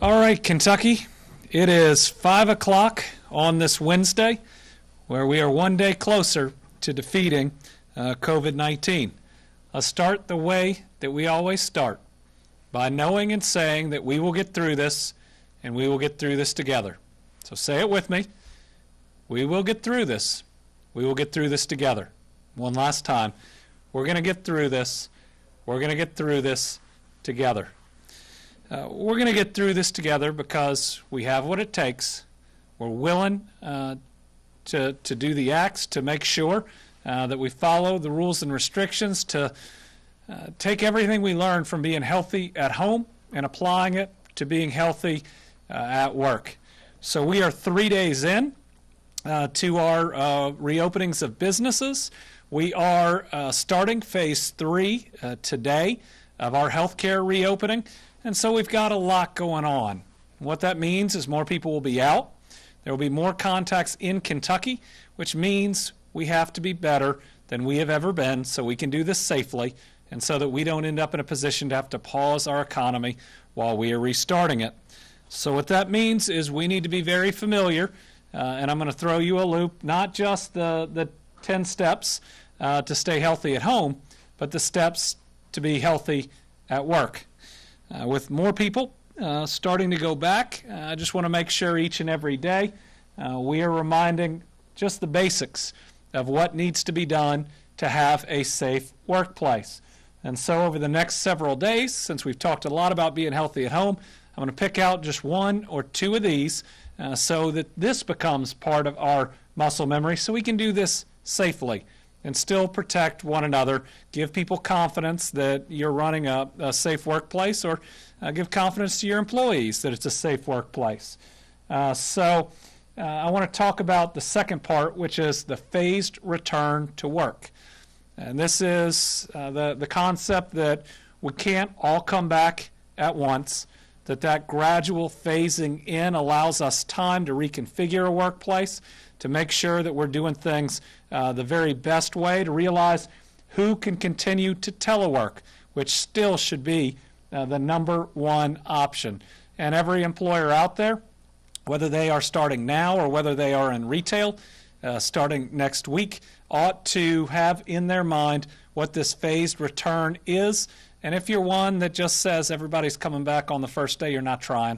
All right, Kentucky, it is 5 o'clock on this Wednesday, where we are one day closer to defeating COVID-19. Let's start the way that we always start, by knowing and saying that we will get through this, and we will get through this together. So say it with me. We will get through this. We will get through this together. One last time. We're going to get through this. We're going to get through this together. We're going to get through this together because we have what it takes. We're willing to do the acts to make sure that we follow the rules and restrictions, to take everything we learn from being healthy at home and applying it to being healthy at work. So we are 3 days in to our reopenings of businesses. We are starting phase 3 today of our healthcare reopening. And so we've got a lot going on. What that means is more people will be out. There will be more contacts in Kentucky, which means we have to be better than we have ever been so we can do this safely and so that we don't end up in a position to have to pause our economy while we are restarting it. So what that means is we need to be very familiar, and I'm going to throw you a loop, not just the 10 steps to stay healthy at home, but the steps to be healthy at work. With more people starting to go back, I just want to make sure each and every day we are reminding just the basics of what needs to be done to have a safe workplace. And so over the next several days, since we've talked a lot about being healthy at home, I'm going to pick out just one or two of these so that this becomes part of our muscle memory so we can do this safely and still protect one another, give people confidence that you're running a safe workplace, or give confidence to your employees that it's a safe workplace. So I want to talk about the second part, which is the phased return to work. And this is the concept that we can't all come back at once, that gradual phasing in allows us time to reconfigure a workplace, to make sure that we're doing things the very best way, to realize who can continue to telework, which still should be the number one option. And every employer out there, whether they are starting now or whether they are in retail starting next week, ought to have in their mind what this phased return is. And if you're one that just says everybody's coming back on the first day, you're not trying.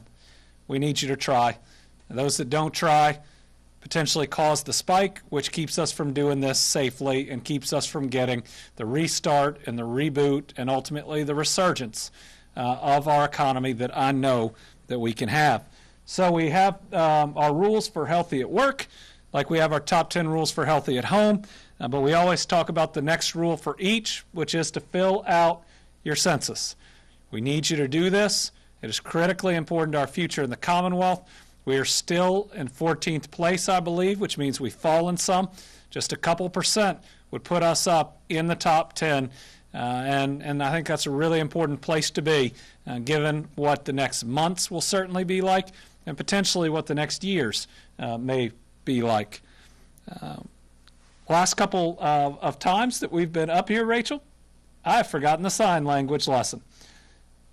We need you to try. And those that don't try potentially cause the spike, which keeps us from doing this safely and keeps us from getting the restart and the reboot and ultimately the resurgence of our economy that I know that we can have. So we have our rules for healthy at work, like we have our top 10 rules for healthy at home, but we always talk about the next rule for each, which is to fill out your census. We need you to do this. It is critically important to our future in the Commonwealth. We are still in 14th place, I believe, which means we've fallen some. Just a couple percent would put us up in the top 10, and I think that's a really important place to be, given what the next months will certainly be like and potentially what the next years may be like. Last couple of times that we've been up here, Rachel, I've forgotten the sign language lesson.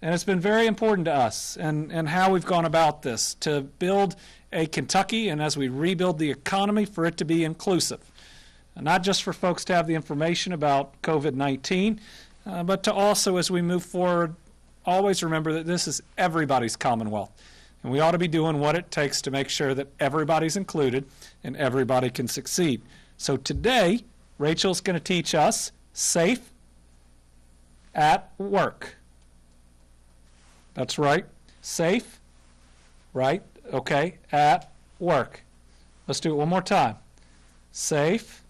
And it's been very important to us and how we've gone about this, to build a Kentucky, and as we rebuild the economy, for it to be inclusive. And not just for folks to have the information about COVID-19, but to also, as we move forward, always remember that this is everybody's Commonwealth. And we ought to be doing what it takes to make sure that everybody's included and everybody can succeed. So today, Rachel's going to teach us safe at work. That's right. Safe, right? Okay, at work. Let's do it one more time. Safe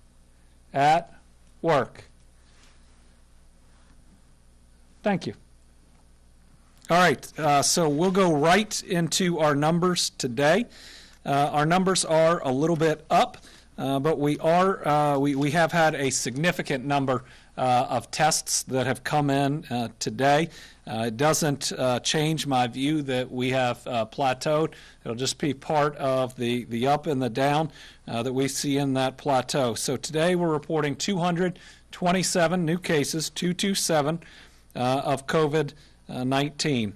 at work. Thank you. All right, so we'll go right into our numbers today. Our numbers are a little bit up, but we have had a significant number of tests that have come in today. It doesn't change my view that we have plateaued. It'll just be part of the up and the down that we see in that plateau. So today we're reporting 227 new cases, 227 of COVID-19.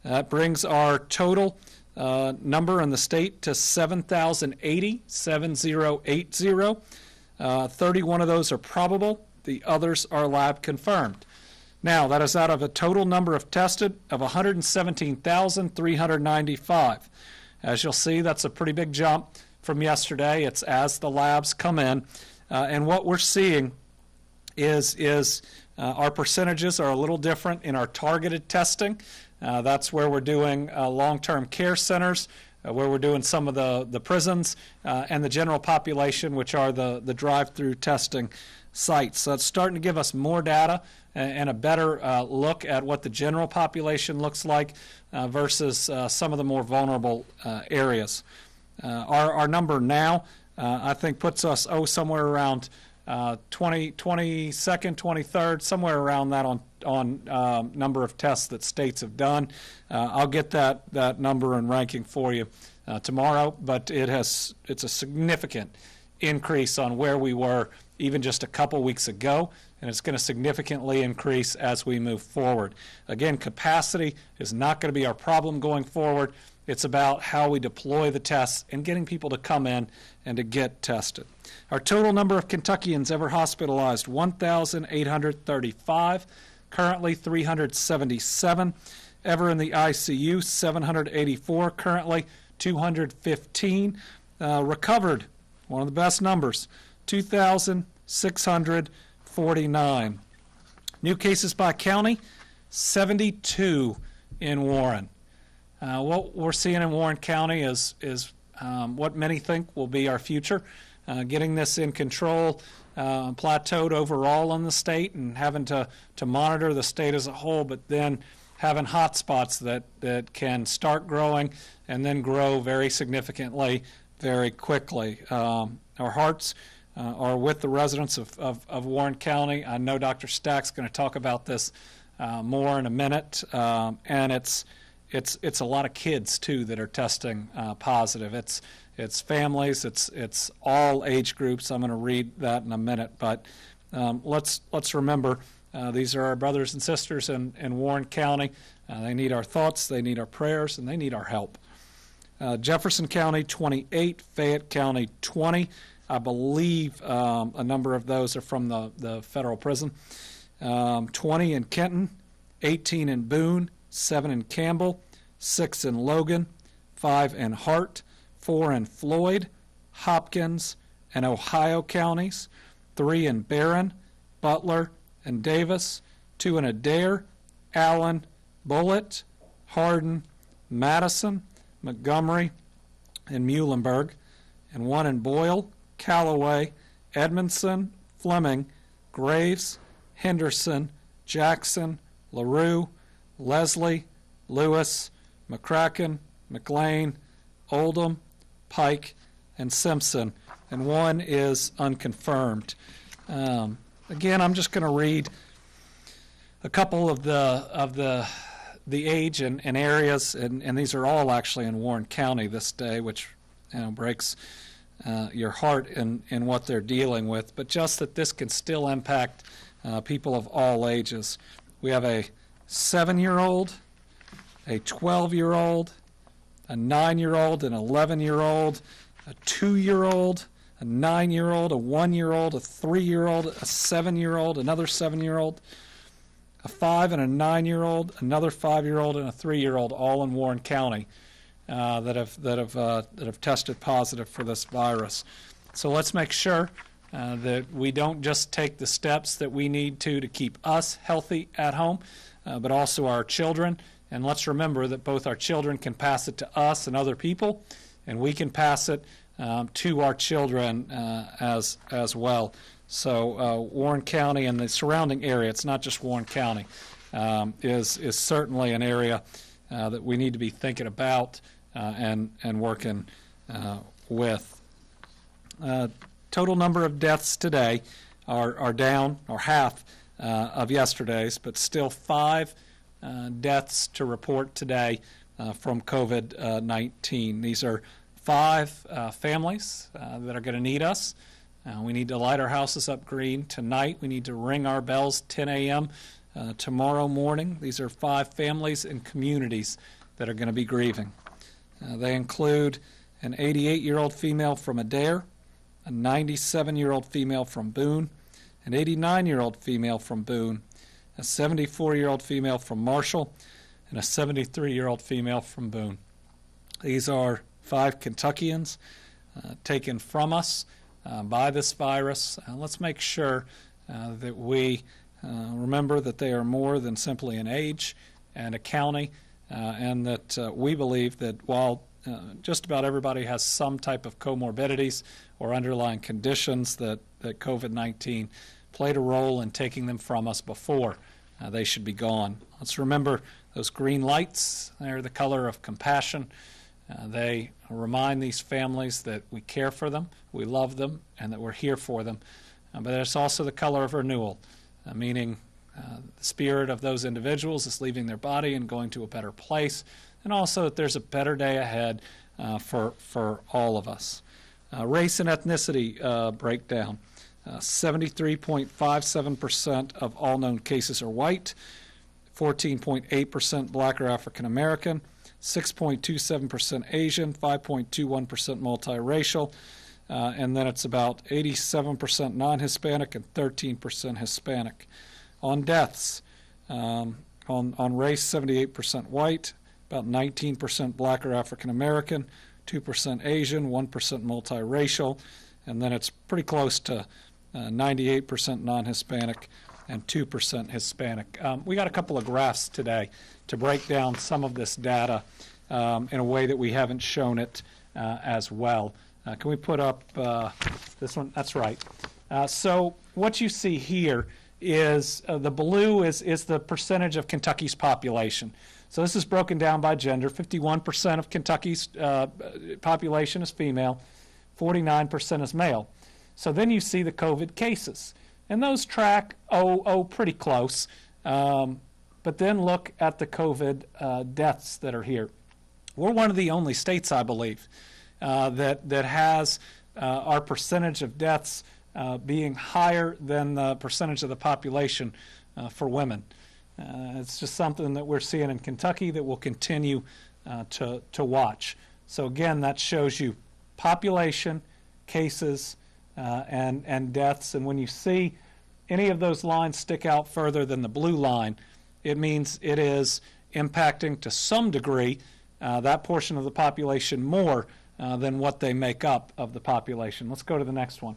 That brings our total number in the state to 7,080, 7080. 31 of those are probable. The others are lab confirmed. Now, that is out of a total number of tested of 117,395. As you'll see, that's a pretty big jump from yesterday. It's as the labs come in. And what we're seeing is our percentages are a little different in our targeted testing. That's where we're doing long-term care centers, where we're doing some of the prisons, and the general population, which are the drive-through testing sites. So it's starting to give us more data and a better look at what the general population looks like versus some of the more vulnerable areas. Our number now, I think, puts us somewhere around 22nd, 23rd, somewhere around that on number of tests that states have done. I'll get that number and ranking for you tomorrow, but it's a significant increase on where we were even just a couple weeks ago, and it's going to significantly increase as we move forward. Again, capacity is not going to be our problem going forward. It's about how we deploy the tests and getting people to come in and to get tested. Our total number of Kentuckians ever hospitalized, 1,835. Currently 377. Ever in the ICU, 784. Currently 215. Recovered, one of the best numbers, 2,649. New cases by county, 72 in Warren. What we're seeing in Warren County is what many think will be our future. Getting this in control, plateaued overall in the state, and having to monitor the state as a whole, but then having hot spots that can start growing and then grow very significantly, very quickly. Our hearts are with the residents of Warren County. I know Dr. Stack's going to talk about this more in a minute, and it's a lot of kids too that are testing positive. It's families. It's all age groups. I'm going to read that in a minute, but let's remember these are our brothers and sisters in Warren County. They need our thoughts. They need our prayers, and they need our help. Jefferson County 28, Fayette County 20. I believe a number of those are from the federal prison. 20 in Kenton, 18 in Boone, 7 in Campbell, 6 in Logan, 5 in Hart, 4 in Floyd, Hopkins, and Ohio counties, 3 in Barron, Butler, and Davis, 2 in Adair, Allen, Bullitt, Hardin, Madison, Montgomery, and Muhlenberg, and 1 in Boyle, Callaway, Edmondson, Fleming, Graves, Henderson, Jackson, LaRue, Leslie, Lewis, McCracken, McLean, Oldham, Pike, and Simpson, and 1 is unconfirmed. Again, I'm just going to read a couple of the age and areas, and these are all actually in Warren County this day, which breaks your heart in what they're dealing with, but just that this can still impact people of all ages. We have a 7-year-old, a 12-year-old, a 9-year-old, an 11-year-old, a 2-year-old, a 9-year-old, a 1-year-old, a 3-year-old, a 7-year-old, another 7-year-old, a 5 and a 9-year-old, another 5-year-old, and a 3-year-old, all in Warren County that have tested positive for this virus. So let's make sure that we don't just take the steps that we need to keep us healthy at home, but also our children. And let's remember that both our children can pass it to us and other people, and we can pass it to our children as well. So Warren County and the surrounding area, it's not just Warren County, is certainly an area that we need to be thinking about and working with. Total number of deaths today are down, or half of yesterday's, but still 5 deaths to report today from COVID-19. These are 5 families that are going to need us. We need to light our houses up green tonight. We need to ring our bells 10 a.m. tomorrow morning. These are 5 families and communities that are going to be grieving. They include an 88-year-old female from Adair, a 97-year-old female from Boone, an 89-year-old female from Boone, a 74-year-old female from Marshall, and a 73-year-old female from Boone. These are 5 Kentuckians taken from us by this virus. Let's make sure that we remember that they are more than simply an age and a county, and that we believe that while just about everybody has some type of comorbidities or underlying conditions, that COVID-19 played a role in taking them from us before they should be gone. Let's remember those green lights. They're the color of compassion. They remind these families that we care for them, we love them, and that we're here for them. But it's also the color of renewal, meaning the spirit of those individuals is leaving their body and going to a better place, and also that there's a better day ahead for all of us. Race and ethnicity breakdown. 73.57% of all known cases are white, 14.8% black or African American, 6.27% Asian, 5.21% multiracial, and then it's about 87% non-Hispanic and 13% Hispanic. On deaths, on race, 78% white, about 19% black or African American, 2% Asian, 1% multiracial, and then it's pretty close to 98% non-Hispanic and 2% Hispanic. We got a couple of graphs today to break down some of this data in a way that we haven't shown it as well. Can we put up this one? That's right. So what you see here is the blue is the percentage of Kentucky's population. So this is broken down by gender. 51% of Kentucky's population is female, 49% is male. So then you see the COVID cases, and those track pretty close. But then look at the COVID deaths that are here. We're one of the only states, I believe, that has our percentage of deaths being higher than the percentage of the population for women. It's just something that we're seeing in Kentucky that we'll continue to watch. So again, that shows you population, cases, and deaths. And when you see any of those lines stick out further than the blue line, it means it is impacting to some degree that portion of the population more than what they make up of the population. Let's go to the next one.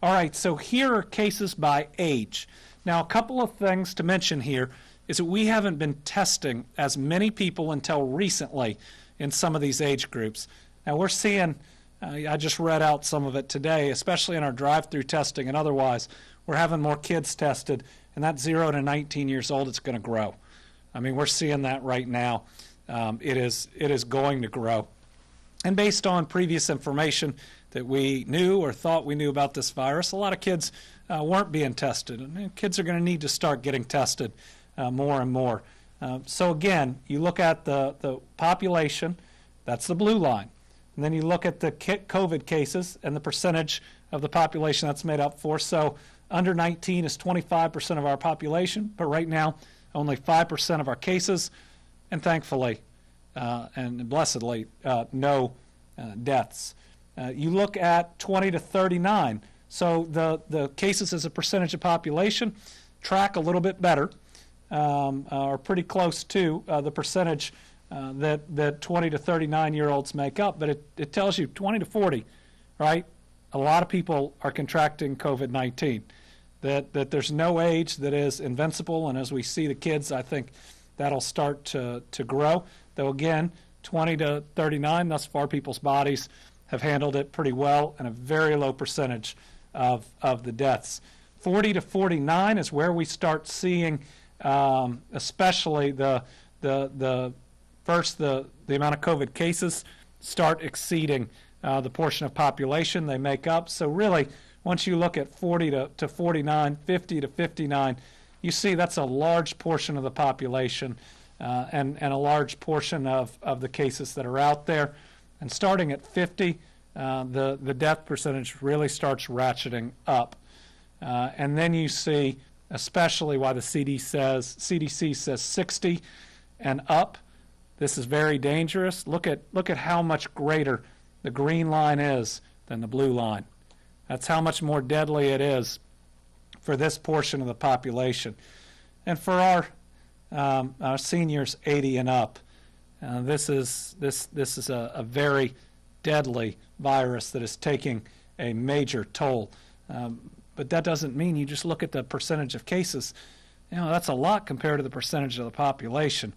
All right, so here are cases by age. Now, a couple of things to mention here is that we haven't been testing as many people until recently in some of these age groups. Now, we're seeing, I just read out some of it today, especially in our drive-through testing and otherwise, we're having more kids tested, and that 0 to 19 years old, it's going to grow. I mean, we're seeing that right now. It is going to grow. And based on previous information that we knew or thought we knew about this virus, a lot of kids weren't being tested. And kids are going to need to start getting tested more and more. So again, you look at the population, that's the blue line. And then you look at the COVID cases and the percentage of the population that's made up for. So under 19 is 25% of our population, but right now only 5% of our cases, and thankfully and blessedly, no deaths. You look at 20 to 39. So the cases as a percentage of population track a little bit better, are pretty close to the percentage that 20 to 39-year-olds make up. But it tells you 20 to 40, right? A lot of people are contracting COVID-19. That there's no age that is invincible, and as we see the kids, I think that'll start to grow. Though again, 20 to 39, thus far people's bodies have handled it pretty well, and a very low percentage of the deaths. 40 to 49 is where we start seeing, especially the amount of COVID cases start exceeding the portion of population they make up. So really, once you look at 40 to 49, 50 to 59, you see that's a large portion of the population and a large portion of the cases that are out there. And starting at 50, the death percentage really starts ratcheting up. And then you see especially why the CDC says 60 and up. This is very dangerous. Look at how much greater the green line is than the blue line. That's how much more deadly it is for this portion of the population. And for our seniors 80 and up, this is a very deadly virus that is taking a major toll. But that doesn't mean you just look at the percentage of cases. That's a lot compared to the percentage of the population.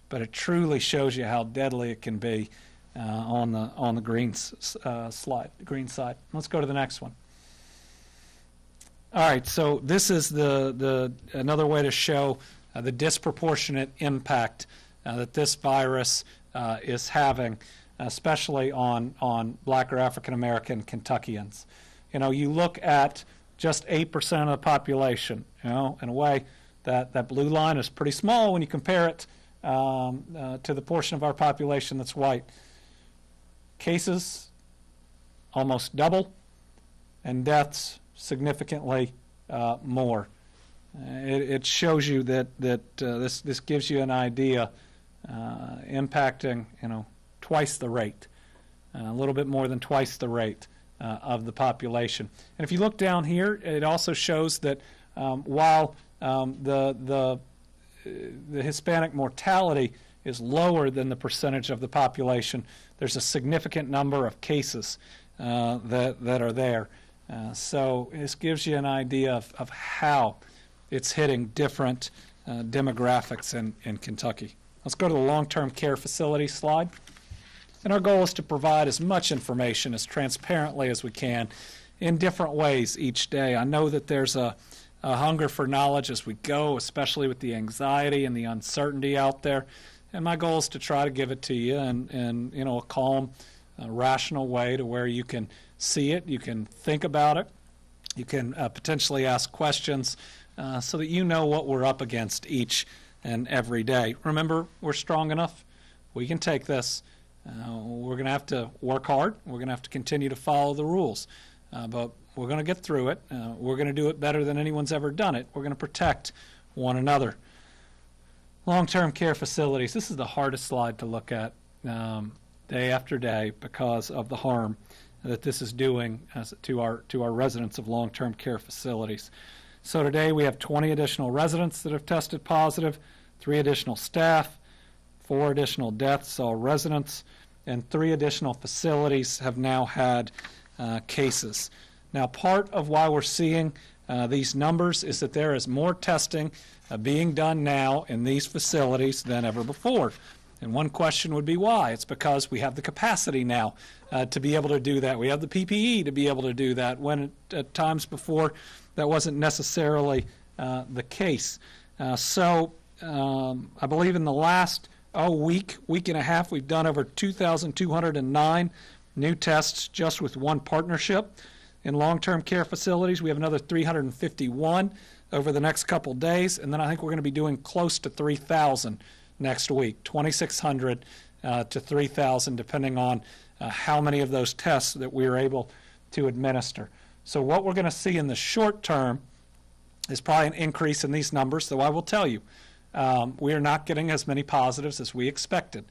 But it truly shows you how deadly it can be on the green side. Let's go to the next one. All right, so this is another way to show the disproportionate impact that this virus is having, especially on Black or African American Kentuckians. You look at just 8% of the population. In a way, that blue line is pretty small when you compare it to the portion of our population that's white. Cases almost double, and deaths significantly more. It shows you that this gives you an idea, impacting twice the rate, a little bit more than twice the rate of the population. And if you look down here, it also shows that while the Hispanic mortality is lower than the percentage of the population, there's a significant number of cases that are there. So this gives you an idea of how it's hitting different demographics in Kentucky. Let's go to the long-term care facility slide. And our goal is to provide as much information as transparently as we can in different ways each day. I know that there's a hunger for knowledge as we go, especially with the anxiety and the uncertainty out there. And my goal is to try to give it to you in a calm, rational way to where you can see it, you can think about it, you can potentially ask questions so that you know what we're up against each and every day. Remember, we're strong enough. We can take this. We're going to have to work hard. We're going to have to continue to follow the rules. But we're going to get through it. We're going to do it better than anyone's ever done it. We're going to protect one another. Long-term care facilities. This is the hardest slide to look at day after day because of the harm that this is doing to our residents of long-term care facilities. So today we have 20 additional residents that have tested positive, 3 additional staff, 4 additional deaths, all residents, and 3 additional facilities have now had cases. Now, part of why we're seeing these numbers is that there is more testing being done now in these facilities than ever before. And one question would be why? It's because we have the capacity now to be able to do that. We have the PPE to be able to do that, when at times before that wasn't necessarily the case. So I believe in the last week and a half, we've done over 2,209 new tests just with one partnership. In long-term care facilities, we have another 351 over the next couple days, and then I think we're going to be doing close to 3,000 next week, 2,600 to 3,000, depending on how many of those tests that we are able to administer. So what we're going to see in the short term is probably an increase in these numbers, though I will tell you, we are not getting as many positives as we expected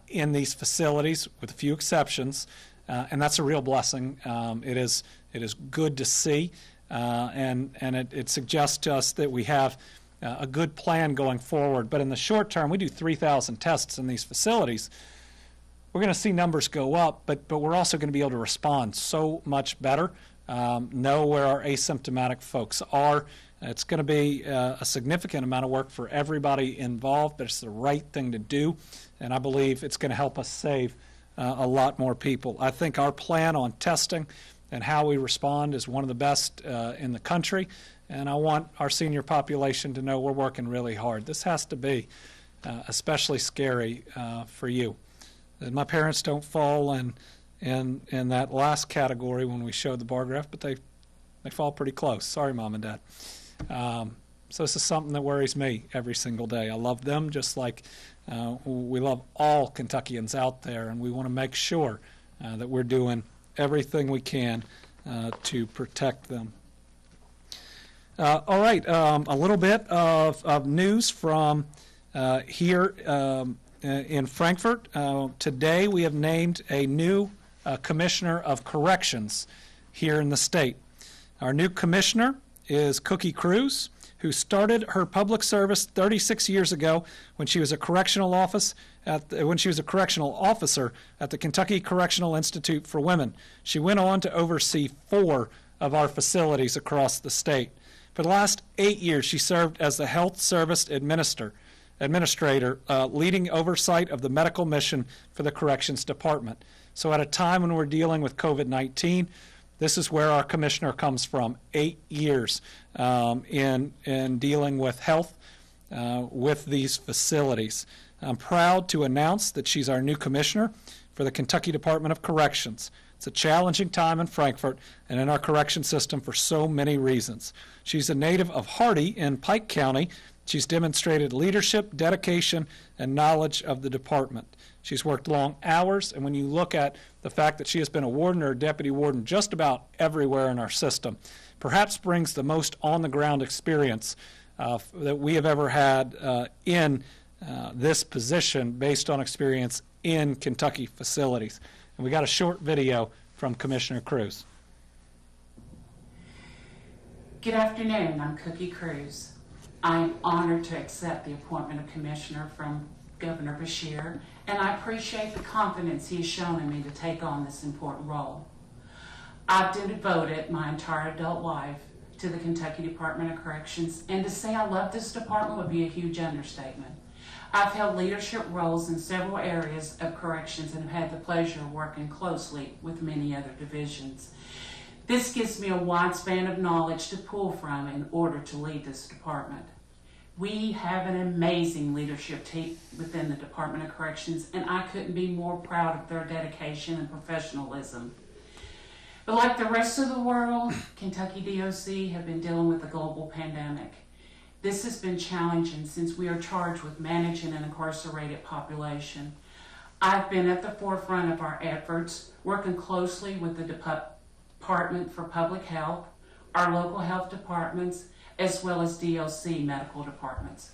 in these facilities, with a few exceptions, and that's a real blessing. It is good to see, and it suggests to us that we have a good plan going forward. But in the short term, we do 3,000 tests in these facilities. We're going to see numbers go up, but we're also going to be able to respond so much better, know where our asymptomatic folks are. It's going to be a significant amount of work for everybody involved, but it's the right thing to do, and I believe it's going to help us save a lot more people. I think our plan on testing and how we respond is one of the best in the country, and I want our senior population to know we're working really hard. This has to be especially scary for you. My parents don't fall in that last category when we showed the bar graph, but they fall pretty close. Sorry, Mom and Dad. So this is something that worries me every single day. I love them just like we love all Kentuckians out there, and we want to make sure that we're doing everything we can to protect them. All right, a little bit of news from here in Frankfort. Today we have named a new Commissioner of Corrections here in the state. Our new commissioner is Cookie Cruz, who started her public service 36 years ago when she was a correctional officer at the Kentucky Correctional Institute for Women. She went on to oversee 4 of our facilities across the state. For the last 8 years, she served as the Health Service Administrator, leading oversight of the medical mission for the Corrections Department. So at a time when we're dealing with COVID-19, this is where our commissioner comes from, 8 years in dealing with health with these facilities. I'm proud to announce that she's our new commissioner for the Kentucky Department of Corrections. It's a challenging time in Frankfort and in our correction system for so many reasons. She's a native of Hardy in Pike County. She's demonstrated leadership, dedication, and knowledge of the department. She's worked long hours, and when you look at the fact that she has been a warden or a deputy warden just about everywhere in our system, perhaps brings the most on-the-ground experience that we have ever had in this position based on experience in Kentucky facilities. And we got a short video from Commissioner Cruz. Good afternoon, I'm Cookie Cruz. I am honored to accept the appointment of Commissioner from Governor Beshear, and I appreciate the confidence he has shown in me to take on this important role. I've devoted my entire adult life to the Kentucky Department of Corrections, and to say I love this department would be a huge understatement. I've held leadership roles in several areas of corrections and have had the pleasure of working closely with many other divisions. This gives me a wide span of knowledge to pull from in order to lead this department. We have an amazing leadership team within the Department of Corrections, and I couldn't be more proud of their dedication and professionalism. But like the rest of the world, Kentucky DOC have been dealing with a global pandemic. This has been challenging since we are charged with managing an incarcerated population. I've been at the forefront of our efforts, working closely with the Department for Public Health, our local health departments, as well as DLC medical departments.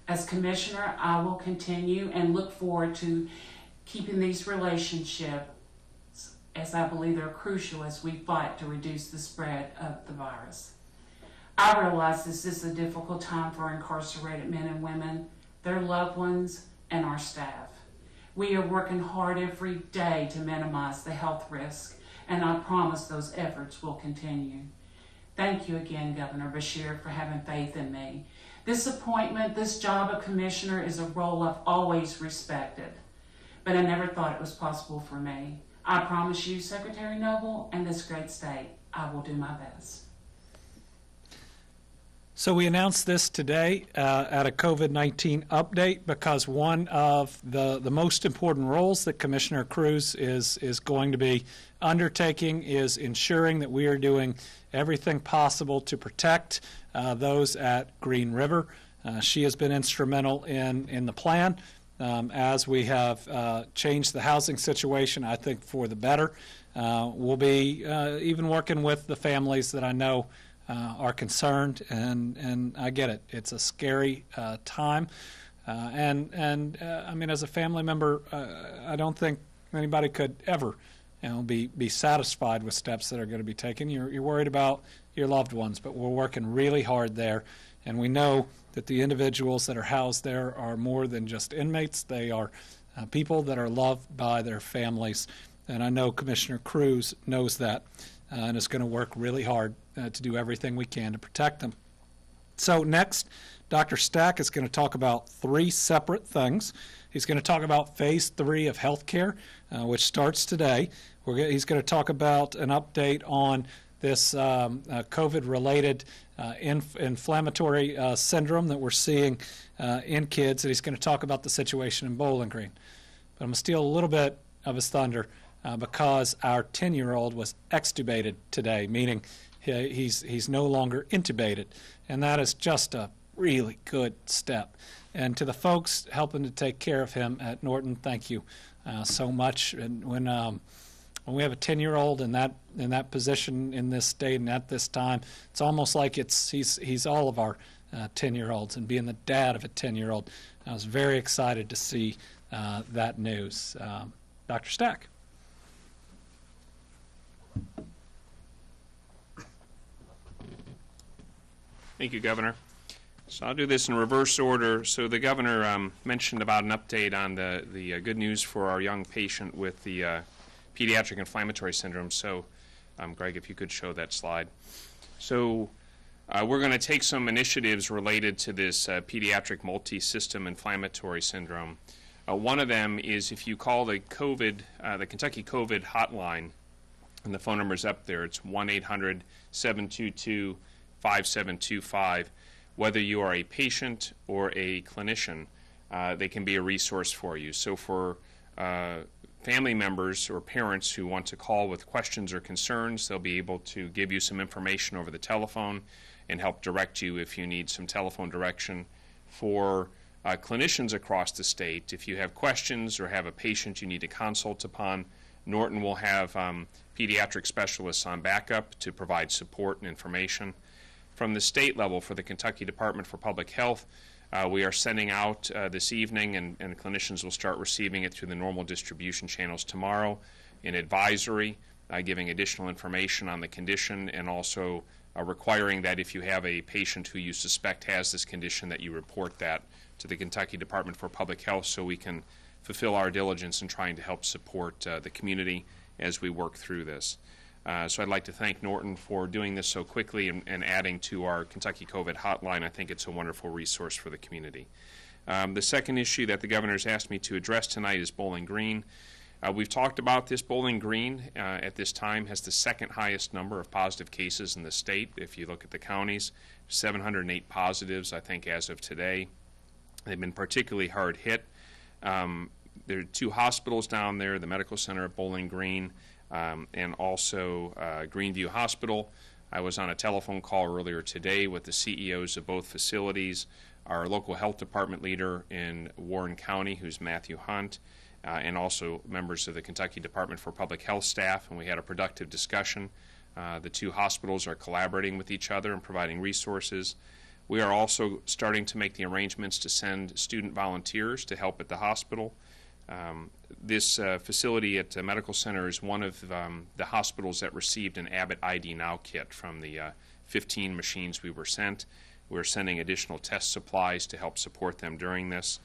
As Commissioner, I will continue and look forward to keeping these relationships, as I believe they're crucial as we fight to reduce the spread of the virus. I realize this is a difficult time for incarcerated men and women, their loved ones, and our staff. We are working hard every day to minimize the health risk, and I promise those efforts will continue. Thank you again, Governor Beshear, for having faith in me. This appointment, this job of commissioner, is a role I've always respected, but I never thought it was possible for me. I promise you, Secretary Noble, and this great state, I will do my best. So we announced this today at a COVID-19 update because one of the most important roles that Commissioner Cruz is going to be undertaking is ensuring that we are doing everything possible to protect those at Green River. She has been instrumental in the plan as we have changed the housing situation, I think, for the better. We'll be even working with the families that I know are concerned, and I get it. It's a scary time, and I mean, as a family member, I don't think anybody could ever, be satisfied with steps that are going to be taken. You're worried about your loved ones, but we're working really hard there, and we know that the individuals that are housed there are more than just inmates. They are people that are loved by their families, and I know Commissioner Cruz knows that. And is going to work really hard to do everything we can to protect them. So next, Dr. Stack is going to talk about 3 separate things. He's going to talk about Phase 3 of healthcare, which starts today. He's going to talk about an update on this COVID-related inflammatory syndrome that we're seeing in kids, and he's going to talk about the situation in Bowling Green. But I'm going to steal a little bit of his thunder. Because our 10-year-old was extubated today, meaning he's no longer intubated, and that is just a really good step. And to the folks helping to take care of him at Norton, thank you so much. And when we have a 10-year-old in that position in this state and at this time, it's almost like he's all of our 10-year-olds, and being the dad of a 10-year-old, I was very excited to see that news. Dr. Stack. Thank you, Governor. So I'll do this in reverse order. So the Governor mentioned about an update on the good news for our young patient with the pediatric inflammatory syndrome. So, Greg, if you could show that slide. So we're going to take some initiatives related to this pediatric multi-system inflammatory syndrome. One of them is if you call the Kentucky COVID hotline, and the phone number is up there, it's 1-800-722-5725. Whether you are a patient or a clinician, they can be a resource for you. So for family members or parents who want to call with questions or concerns, they'll be able to give you some information over the telephone and help direct you if you need some telephone direction. For clinicians across the state, if you have questions or have a patient you need to consult upon, Norton will have pediatric specialists on backup to provide support and information. From the state level, for the Kentucky Department for Public Health, we are sending out this evening, and clinicians will start receiving it through the normal distribution channels tomorrow, an advisory giving additional information on the condition, and also requiring that if you have a patient who you suspect has this condition, that you report that to the Kentucky Department for Public Health so we can fulfill our diligence in trying to help support the community as we work through this. So I'd like to thank Norton for doing this so quickly and adding to our Kentucky COVID hotline. I think it's a wonderful resource for the community. The second issue that the Governor's asked me to address tonight is Bowling Green. We've talked about this. Bowling Green at this time has the second highest number of positive cases in the state. If you look at the counties, 708 positives, I think, as of today. They've been particularly hard hit. There are two hospitals down there, the Medical Center at Bowling Green, and also Greenview Hospital. I was on a telephone call earlier today with the CEOs of both facilities, our local health department leader in Warren County, who's Matthew Hunt, and also members of the Kentucky Department for Public Health staff, and we had a productive discussion. The two hospitals are collaborating with each other and providing resources. We are also starting to make the arrangements to send student volunteers to help at the hospital. This facility at the Medical Center is one of the hospitals that received an Abbott ID Now kit from the 15 machines we were sent. We're sending additional test supplies to help support them during this.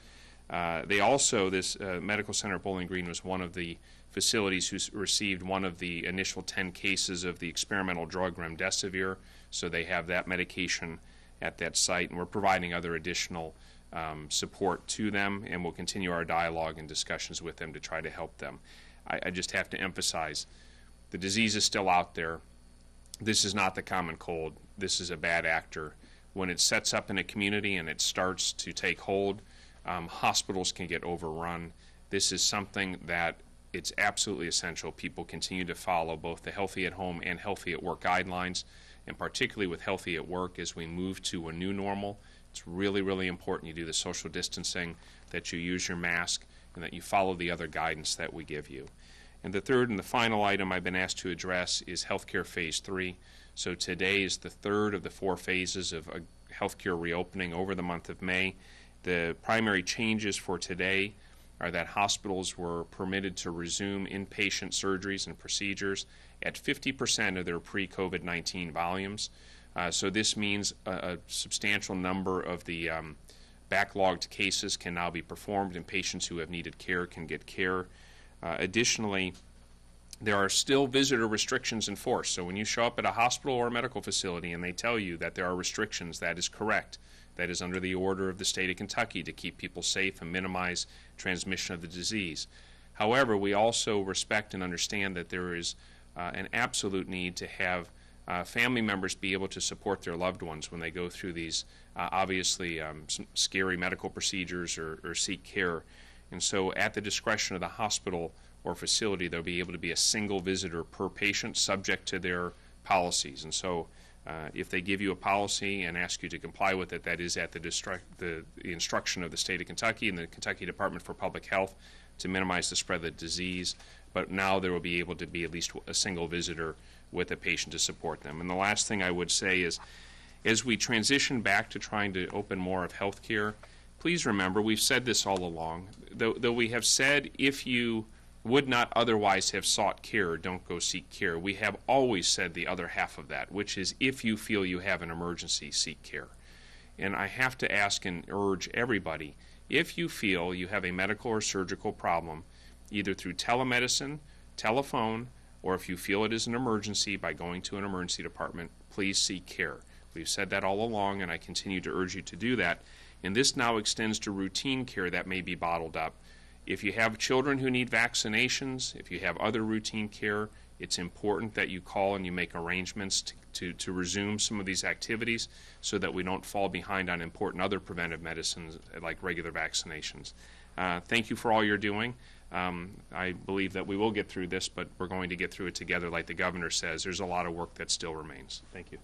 This Medical Center at Bowling Green was one of the facilities who received one of the initial 10 cases of the experimental drug remdesivir, so they have that medication at that site, and we're providing other additional support to them, and we'll continue our dialogue and discussions with them to try to help them. I just have to emphasize, the disease is still out there. This is not the common cold. This is a bad actor. When it sets up in a community and it starts to take hold, hospitals can get overrun. This is something that it's absolutely essential people continue to follow both the Healthy at Home and Healthy at Work guidelines, and particularly with Healthy at Work as we move to a new normal. It's really, really important you do the social distancing, that you use your mask, and that you follow the other guidance that we give you. And the third and the final item I've been asked to address is healthcare phase 3. So today is the third of the 4 phases of a healthcare reopening over the month of May. The primary changes for today are that hospitals were permitted to resume inpatient surgeries and procedures at 50% of their pre-COVID-19 volumes. So this means a substantial number of the backlogged cases can now be performed, and patients who have needed care can get care. Additionally, there are still visitor restrictions in force. So when you show up at a hospital or a medical facility and they tell you that there are restrictions, that is correct. That is under the order of the state of Kentucky to keep people safe and minimize transmission of the disease. However, we also respect and understand that there is an absolute need to have family members be able to support their loved ones when they go through these obviously some scary medical procedures or seek care. And so at the discretion of the hospital or facility, there'll be able to be a single visitor per patient subject to their policies. And so if they give you a policy and ask you to comply with it, that is at the instruction of the state of Kentucky and the Kentucky Department for Public Health to minimize the spread of the disease. but now there will be able to be at least a single visitor with a patient to support them. And the last thing I would say is, as we transition back to trying to open more of healthcare, please remember, we've said this all along, though we have said if you would not otherwise have sought care, don't go seek care. We have always said the other half of that, which is if you feel you have an emergency, seek care. And I have to ask and urge everybody, if you feel you have a medical or surgical problem, either through telemedicine, telephone, or if you feel it is an emergency by going to an emergency department, please seek care. We've said that all along, and I continue to urge you to do that. And this now extends to routine care that may be bottled up. If you have children who need vaccinations, if you have other routine care, it's important that you call and you make arrangements to resume some of these activities so that we don't fall behind on important other preventive medicines like regular vaccinations. Thank you for all you're doing. I believe that we will get through this, but we're going to get through it together like the governor says. There's a lot of work that still remains. Thank you.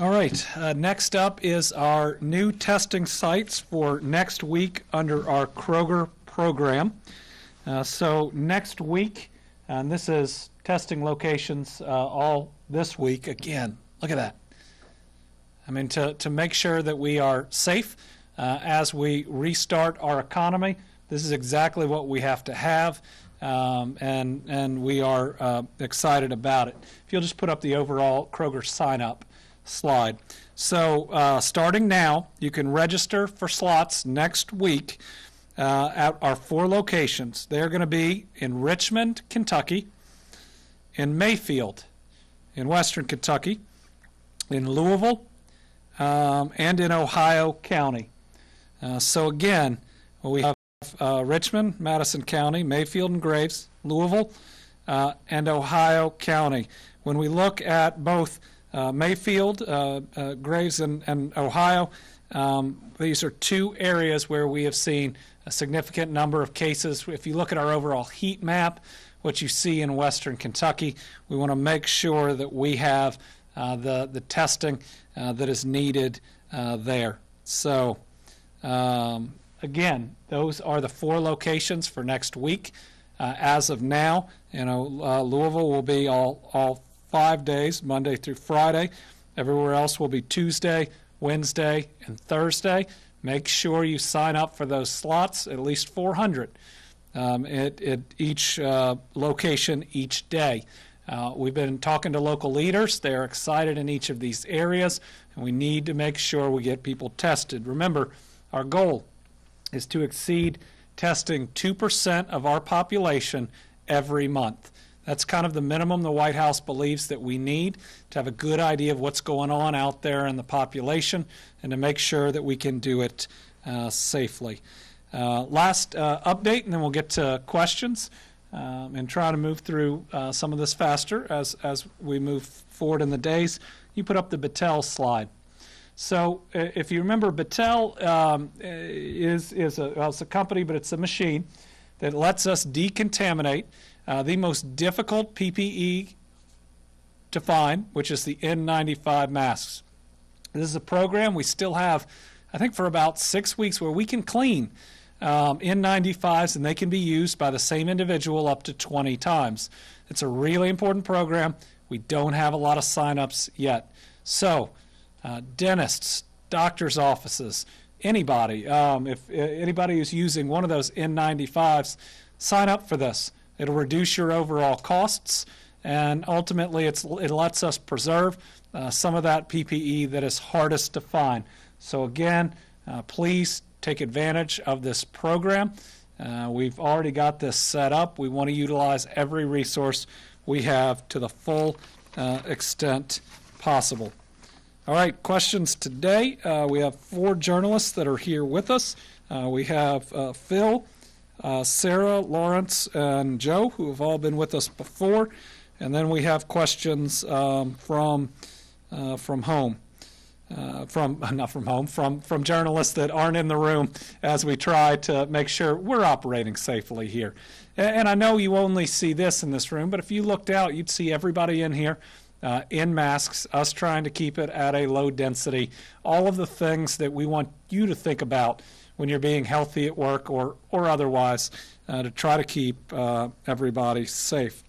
All right, next up is our new testing sites for next week under our Kroger program. So next week, and this is testing locations all this week. Again, look at that. I mean, to make sure that we are safe as we restart our economy, this is exactly what we have to have, and we are excited about it. If you'll just put up the overall Kroger sign-up slide. So starting now, you can register for slots next week at our 4 locations. They're going to be in Richmond, Kentucky, in Mayfield, in Western Kentucky, in Louisville, and in Ohio County. So again, we have Richmond, Madison County, Mayfield and Graves, Louisville, and Ohio County. When we look at both Mayfield, Graves, and Ohio, these are 2 areas where we have seen a significant number of cases. If you look at our overall heat map, what you see in Western Kentucky, we want to make sure that we have the testing that is needed there. So again, those are the 4 locations for next week. As of now, Louisville will be all 5 days, Monday through Friday. Everywhere else will be Tuesday, Wednesday, and Thursday. Make sure you sign up for those slots, at least 400 at each location each day. We've been talking to local leaders. They're excited in each of these areas, and we need to make sure we get people tested. Remember, our goal is to exceed testing 2% of our population every month. That's kind of the minimum the White House believes that we need to have a good idea of what's going on out there in the population and to make sure that we can do it safely. Last update, and then we'll get to questions and try to move through some of this faster as we move forward in the days. You put up the Battelle slide. So if you remember, Battelle is a company, but it's a machine that lets us decontaminate the most difficult PPE to find, which is the N95 masks. This is a program we still have, I think, for about 6 weeks where we can clean N95s, and they can be used by the same individual up to 20 times. It's a really important program. We don't have a lot of sign-ups yet. So dentists, doctors' offices, anybody, if anybody is using one of those N95s, sign up for this. It'll reduce your overall costs, and ultimately it lets us preserve some of that PPE that is hardest to find. So again, please take advantage of this program. We've already got this set up. We want to utilize every resource we have to the full extent possible. All right, questions today. We have 4 journalists that are here with us. We have Phil, Sarah, Lawrence, and Joe, who have all been with us before. And then we have questions from home. From journalists that aren't in the room as we try to make sure we're operating safely here. And I know you only see this in this room, but if you looked out, you'd see everybody in here in masks, us trying to keep it at a low density, all of the things that we want you to think about when you're being healthy at work or otherwise to try to keep everybody safe.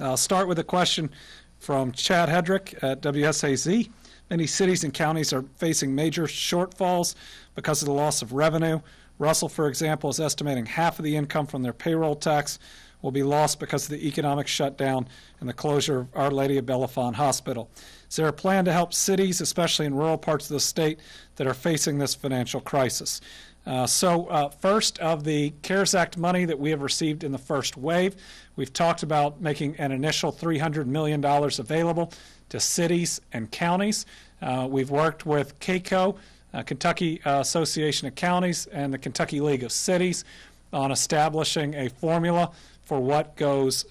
I'll start with a question from Chad Hedrick at WSAZ. Many cities and counties are facing major shortfalls because of the loss of revenue. Russell, for example, is estimating half of the income from their payroll tax will be lost because of the economic shutdown and the closure of Our Lady of Bellefonte Hospital. Is there a plan to help cities, especially in rural parts of the state, that are facing this financial crisis? First, of the CARES Act money that we have received in the first wave, we've talked about making an initial $300 million available to cities and counties. We've worked with KACO, Kentucky Association of Counties, and the Kentucky League of Cities on establishing a formula for what goes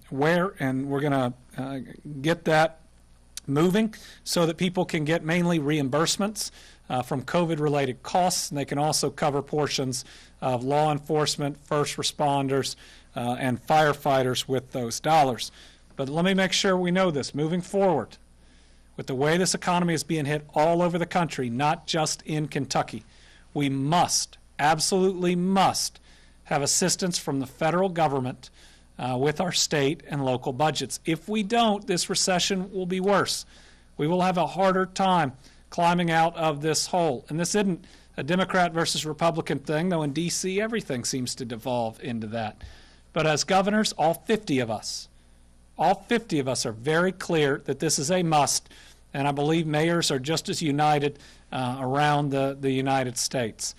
where, and we're going to get that moving so that people can get mainly reimbursements from COVID-related costs, and they can also cover portions of law enforcement, first responders, and firefighters with those dollars. But let me make sure we know this. Moving forward, with the way this economy is being hit all over the country, not just in Kentucky, we must, absolutely must, have assistance from the federal government with our state and local budgets. If we don't, this recession will be worse. We will have a harder time climbing out of this hole. And this isn't a Democrat versus Republican thing, though in D.C. everything seems to devolve into that. But as governors, all 50 of us are very clear that this is a must, and I believe mayors are just as united around the United States.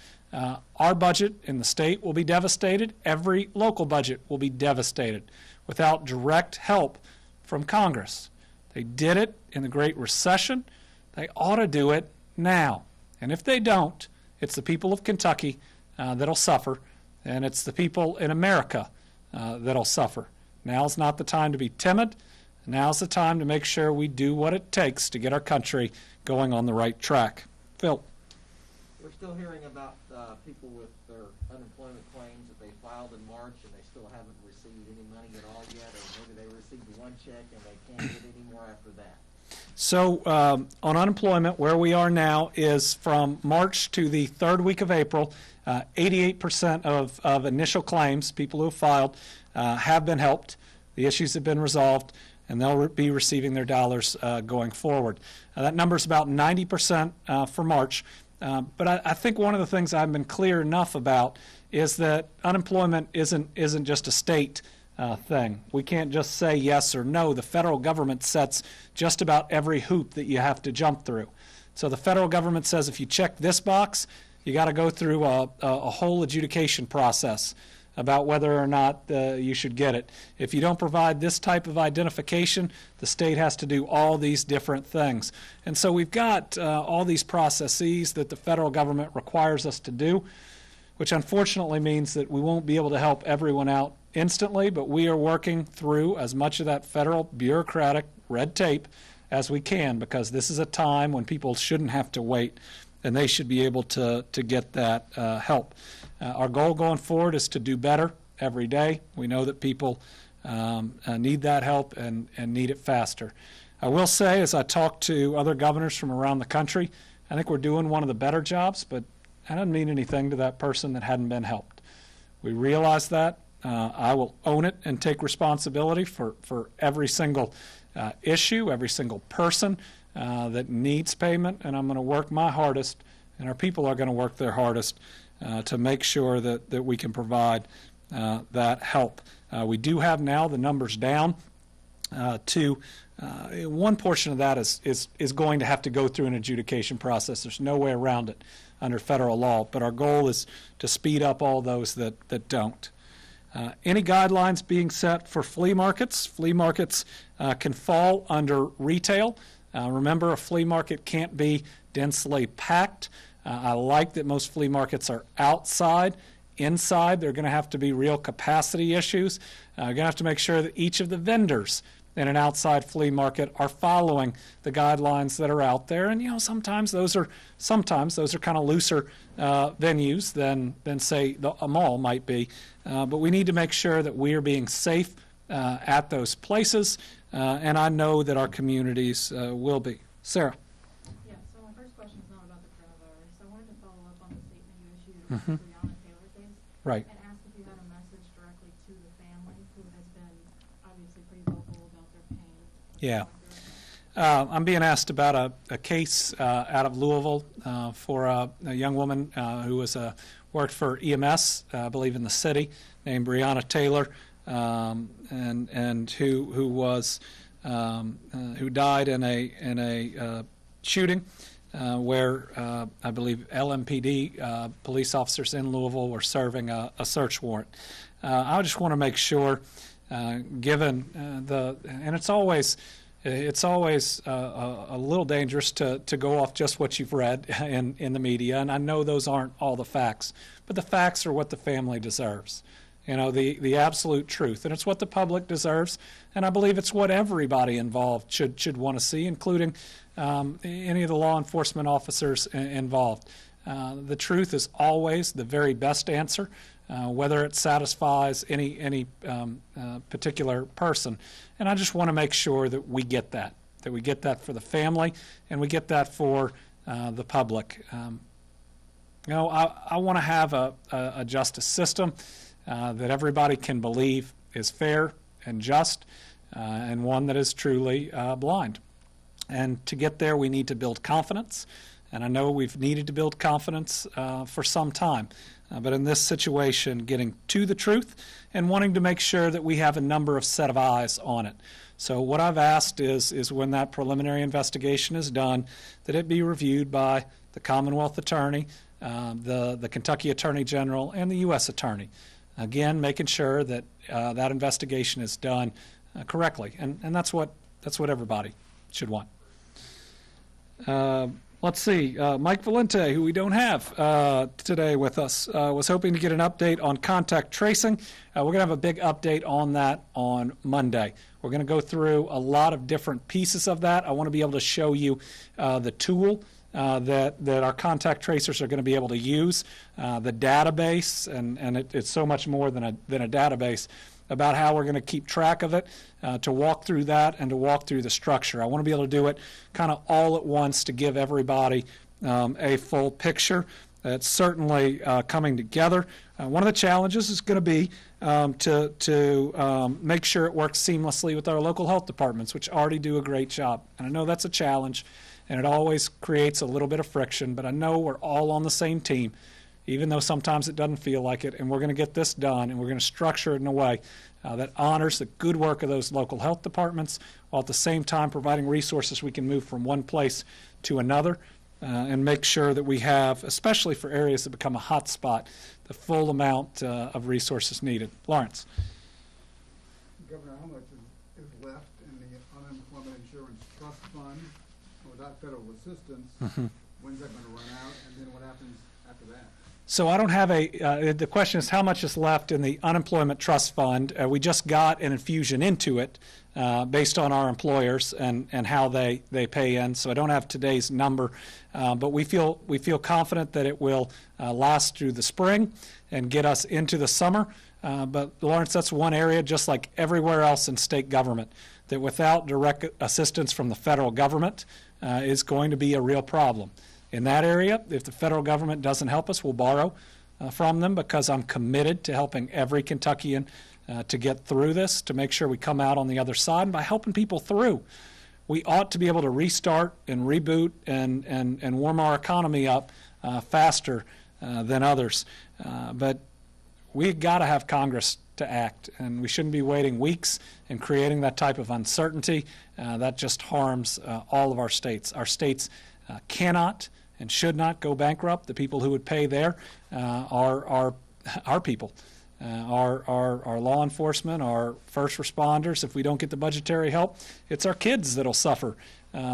Our budget in the state will be devastated. Every local budget will be devastated without direct help from Congress. They did it in the Great Recession. They ought to do it now. And if they don't, it's the people of Kentucky that'll suffer, and it's the people in America that'll suffer. Now's not the time to be timid. Now's the time to make sure we do what it takes to get our country going on the right track. Phil. We're still hearing about people with their unemployment claims that they filed in March and they still haven't received any money at all yet, or maybe they received one check and they can't get any more after that. So on unemployment, where we are now is from March to the third week of April, 88% of initial claims, people who have filed, have been helped. The issues have been resolved, and they'll be receiving their dollars going forward. That number is about 90% for March. But I think one of the things I've been clear enough about is that unemployment isn't just a state thing. We can't just say yes or no. The federal government sets just about every hoop that you have to jump through. So the federal government says if you check this box, you got to go through a whole adjudication process about whether or not you should get it. If you don't provide this type of identification, the state has to do all these different things. And so we've got all these processes that the federal government requires us to do, which unfortunately means that we won't be able to help everyone out instantly, but we are working through as much of that federal bureaucratic red tape as we can, because this is a time when people shouldn't have to wait, and they should be able to get that help. Our goal going forward is to do better every day. We know that people need that help and need it faster. I will say, as I talk to other governors from around the country, I think we're doing one of the better jobs, but that doesn't mean anything to that person that hadn't been helped. We realize that. I will own it and take responsibility for every single issue, every single person that needs payment, and I'm going to work my hardest, and our people are going to work their hardest to make sure that we can provide that help. We do have now the numbers down to one portion of that is going to have to go through an adjudication process. There's no way around it under federal law, but our goal is to speed up all those that don't. Any guidelines being set for flea markets? Flea markets can fall under retail. Remember, a flea market can't be densely packed. I like that most flea markets are outside. Inside, there are going to have to be real capacity issues. You're going to have to make sure that each of the vendors in an outside flea market are following the guidelines that are out there. And sometimes those are kind of looser venues than say a mall might be. But we need to make sure that we are being safe at those places and I know that our communities will be. Sarah. Yeah, so my first question is not about the coronavirus. I wanted to follow up on the statement you issued Mhm. about the Breonna Taylor case. Right. And ask if you had a message directly to the family who has been obviously pretty vocal about their pain. Yeah. I'm being asked about a case out of Louisville for a young woman who was worked for EMS, I believe in the city, named Breonna Taylor, and who was who died in a shooting where I believe LMPD police officers in Louisville were serving a search warrant. I just want to make sure, given and it's always a little dangerous to go off just what you've read in the media, and I know those aren't all the facts, but the facts are what the family deserves. You know, the absolute truth, and it's what the public deserves, and I believe it's what everybody involved should want to see, including any of the law enforcement officers involved. The truth is always the very best answer, whether it satisfies any particular person. And I just want to make sure that we get that we get that for the family, and we get that for the public. I want to have a justice system that everybody can believe is fair and just, and one that is truly blind. And to get there, we need to build confidence. And I know we've needed to build confidence for some time. But in this situation, getting to the truth and wanting to make sure that we have a number of set of eyes on it. So what I've asked is when that preliminary investigation is done, that it be reviewed by the Commonwealth Attorney, the Kentucky Attorney General, and the U.S. Attorney. Again, making sure that that investigation is done correctly. And that's what everybody should want. Let's see, Mike Valente, who we don't have today with us, was hoping to get an update on contact tracing. We're going to have a big update on that on Monday. We're going to go through a lot of different pieces of that. I want to be able to show you the tool that our contact tracers are going to be able to use, the database, and it's so much more than a database, about how we're going to keep track of it, to walk through that and to walk through the structure. I want to be able to do it kind of all at once to give everybody a full picture. It's certainly coming together. One of the challenges is going to be to make sure it works seamlessly with our local health departments, which already do a great job. And I know that's a challenge, and it always creates a little bit of friction, but I know we're all on the same team, even though sometimes it doesn't feel like it, and we're going to get this done, and we're going to structure it in a way that honors the good work of those local health departments, while at the same time providing resources we can move from one place to another, and make sure that we have, especially for areas that become a hot spot, the full amount of resources needed. Lawrence. Governor, how much is left in the unemployment insurance trust fund without federal assistance? When's that going to run out, and then what happens after that? So I don't have the question is how much is left in the unemployment trust fund. We just got an infusion into it based on our employers and how they pay in. So I don't have today's number, but we feel confident that it will last through the spring and get us into the summer. But Lawrence, that's one area, just like everywhere else in state government, that without direct assistance from the federal government is going to be a real problem. In that area, if the federal government doesn't help us, we'll borrow from them, because I'm committed to helping every Kentuckian to get through this, to make sure we come out on the other side. And by helping people through, we ought to be able to restart and reboot and warm our economy up faster than others. But we've got to have Congress to act, and we shouldn't be waiting weeks and creating that type of uncertainty. That just harms all of our states. Our states cannot and should not go bankrupt. The people who would pay there are our people, our law enforcement, our first responders. If we don't get the budgetary help, it's our kids that'll suffer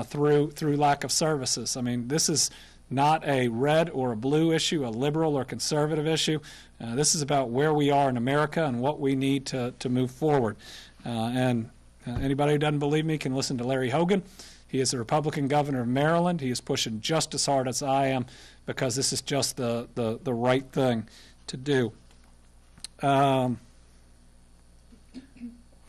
through lack of services. I mean, this is not a red or a blue issue, a liberal or conservative issue. This is about where we are in America and what we need to move forward. And anybody who doesn't believe me can listen to Larry Hogan. He is the Republican governor of Maryland. He is pushing just as hard as I am, because this is just the right thing to do.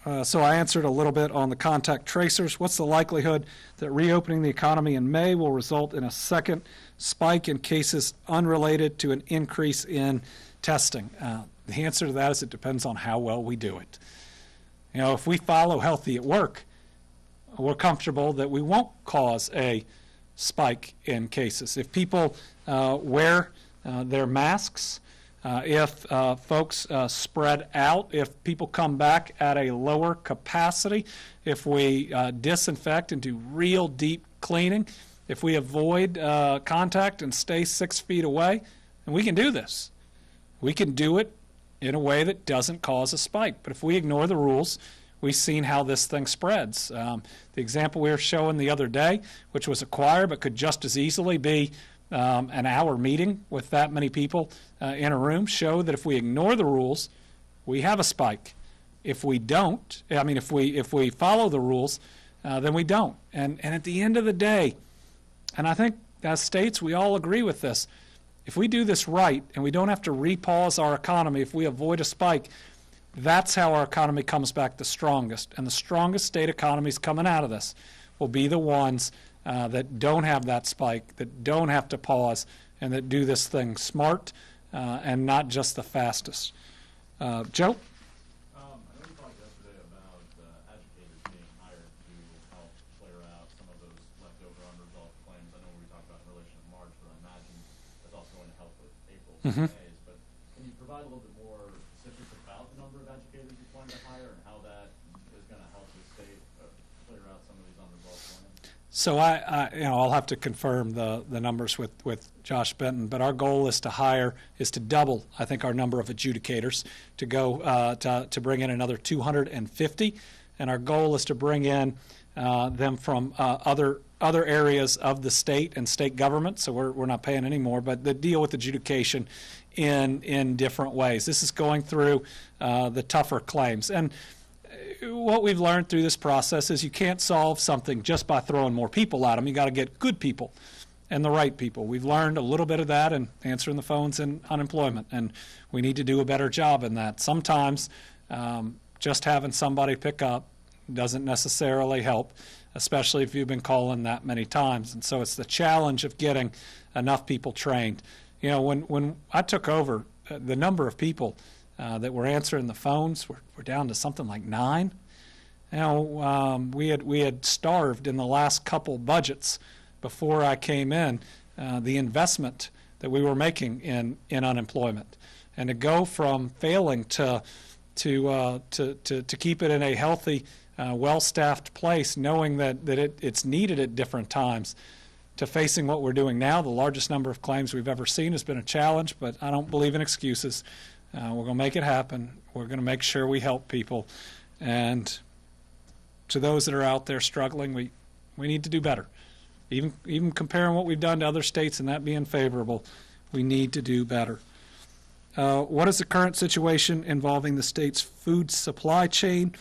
So I answered a little bit on the contact tracers. What's the likelihood that reopening the economy in May will result in a second spike in cases unrelated to an increase in testing? The answer to that is it depends on how well we do it. You know, if we follow Healthy at Work, we're comfortable that we won't cause a spike in cases. If people wear their masks, if folks spread out, if people come back at a lower capacity, if we disinfect and do real deep cleaning, if we avoid contact and stay 6 feet away, and we can do this. We can do it in a way that doesn't cause a spike. But if we ignore the rules, we've seen how this thing spreads. The example we were showing the other day, which was a choir but could just as easily be an hour meeting with that many people in a room, show that if we ignore the rules, we have a spike. If we don't, if we follow the rules, then we don't. And at the end of the day, and I think as states we all agree with this, if we do this right and we don't have to repause our economy, if we avoid a spike, that's how our economy comes back the strongest. And the strongest state economies coming out of this will be the ones that don't have that spike, that don't have to pause, and that do this thing smart and not just the fastest. Joe? I know you talked yesterday about educators being hired to help clear out some of those leftover unresolved claims. I know we talked about in relation to March, but I imagine that's also going to help with April's and May's. But can you provide a little bit more specifics about the number of educators you plan to hire and how that is going to help the state clear out some of these unresolved claims? So I'll have to confirm the numbers with Josh Benton, but our goal is to double, I think, our number of adjudicators, to go to bring in another 250, and our goal is to bring in them from other areas of the state and state government. So we're not paying any more, but the deal with adjudication in different ways. This is going through the tougher claims. And what we've learned through this process is you can't solve something just by throwing more people at them. You got to get good people and the right people. We've learned a little bit of that in answering the phones in unemployment, and we need to do a better job in that. Sometimes just having somebody pick up doesn't necessarily help, especially if you've been calling that many times. And so it's the challenge of getting enough people trained. You know, when I took over, the number of people that were answering the phones were down to something like 9. You know, we had starved in the last couple budgets before I came in the investment that we were making in unemployment, and to go from failing to keep it in a healthy, well-staffed place, knowing that it's needed at different times, to facing what we're doing now. The largest number of claims we've ever seen has been a challenge, but I don't believe in excuses. We're going to make it happen. We're going to make sure we help people. And to those that are out there struggling, we need to do better. Even comparing what we've done to other states and that being favorable, we need to do better. What is the current situation involving the state's food supply chain,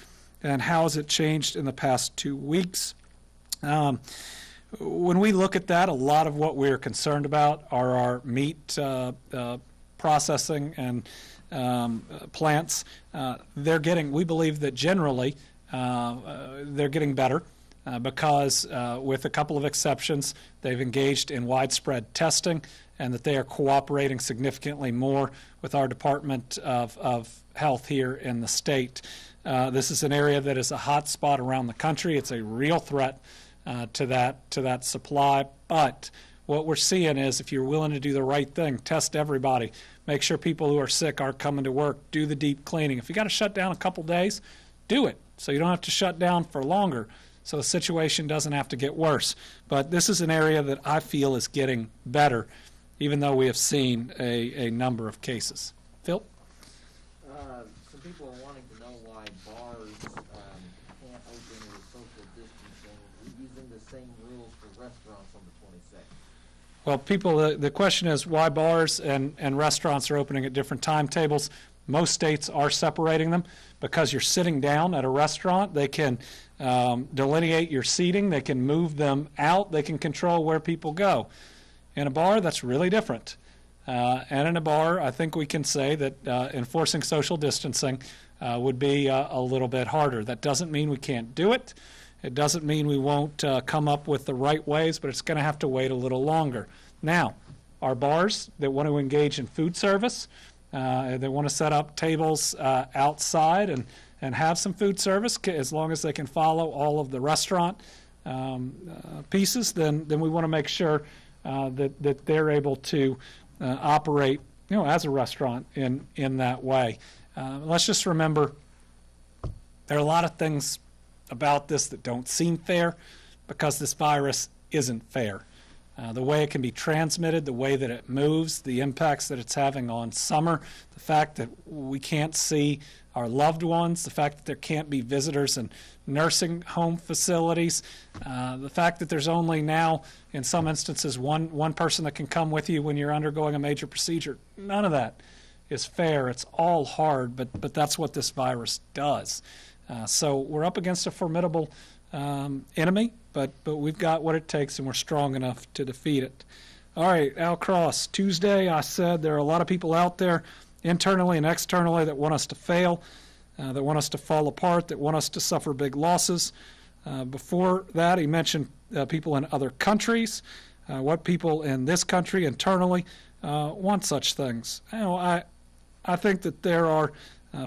and how has it changed in the past 2 weeks? When we look at that, a lot of what we're concerned about are our meat processing and plants. We believe that generally they're getting better because, with a couple of exceptions, they've engaged in widespread testing, and that they are cooperating significantly more with our Department of Health here in the state. This is an area that is a hot spot around the country. It's a real threat to that supply. But what we're seeing is, if you're willing to do the right thing, test everybody, make sure people who are sick aren't coming to work, do the deep cleaning. If you got to shut down a couple days, do it, so you don't have to shut down for longer, so the situation doesn't have to get worse. But this is an area that I feel is getting better, even though we have seen a number of cases. Phil? Some people are wanting to know why bars can't open with social distancing, using the same rules for restaurants on the 26th. Well, people, the question is why bars and restaurants are opening at different timetables. Most states are separating them because you're sitting down at a restaurant. They can delineate your seating. They can move them out. They can control where people go. In a bar, that's really different. And in a bar, I think we can say that enforcing social distancing would be a little bit harder. That doesn't mean we can't do it. It doesn't mean we won't come up with the right ways, but it's going to have to wait a little longer. Now, our bars that want to engage in food service, they want to set up tables outside and have some food service, as long as they can follow all of the restaurant pieces, then we want to make sure that they're able to operate, as a restaurant in that way. Let's just remember, there are a lot of things about this that don't seem fair because this virus isn't fair. The way it can be transmitted, the way that it moves, the impacts that it's having on summer, the fact that we can't see our loved ones, the fact that there can't be visitors in nursing home facilities, the fact that there's only now, in some instances, one person that can come with you when you're undergoing a major procedure. None of that is fair. It's all hard, but that's what this virus does. So we're up against a formidable enemy, but we've got what it takes, and we're strong enough to defeat it. All right, Al Cross, Tuesday I said there are a lot of people out there, internally and externally, that want us to fail, that want us to fall apart, that want us to suffer big losses. Before that, he mentioned people in other countries, what people in this country internally want such things. I think that there are